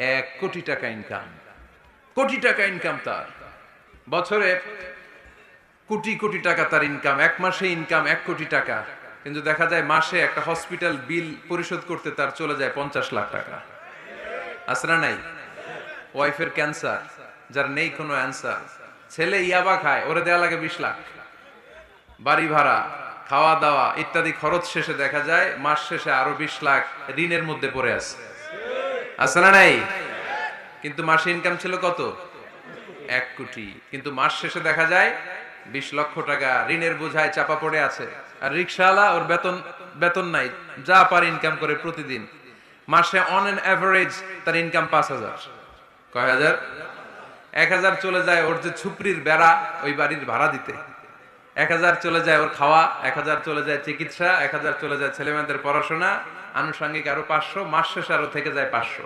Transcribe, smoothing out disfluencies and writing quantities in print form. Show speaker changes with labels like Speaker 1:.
Speaker 1: 1 কোটি টাকা ইনকাম, কোটি টাকা ইনকাম তার, বছরে কোটি কোটি টাকা তার ইনকাম, এক মাসে ইনকাম 1 কোটি টাকা। কিন্তু দেখা যায় মাসে একটা হসপিটাল বিল পরিশোধ করতে তার চলে যায় 50 লাখ টাকা। আছে না নাই? ওয়াইফের ক্যান্সার, যার নেই কোনো অ্যান্সার, ছেলে ইয়াবা খায়, ওরে দেয়া লাগে 20 লাখ, বাড়ি ভাড়া, খাওয়া দাওয়া ইত্যাদি খরচ শেষে দেখা যায় মাস শেষে আরো 20 লাখ ঋণের মধ্যে পড়ে আছে। আছে না নাই? কিন্তু মাসে ইনকাম ছিল কত? 1 কোটি। কিন্তু মাস শেষে দেখা যায় 20 লক্ষ টাকা ঋণের বোঝায় চাপা পড়ে আছে। আর রিক্সাওয়ালা, ওর বেতন নাই, যা পারে ইনকাম করে প্রতিদিন। মাসে অন এন এভারেজ তার ইনকাম 5,000। কয় হাজার? 1,000 চলে যায় ওর যে ছুপড়ির বেড়া, ওই বাড়ির ভাড়া দিতে। 1,000 চলে যায় ওর খাওয়া, 1,000 চলে যায় চিকিৎসা, 1,000 চলে যায় ছেলেমেয়েদের পড়াশোনা, আনুষঙ্গিক আরো 500, মাস শেষে আরো থেকে যায় 500।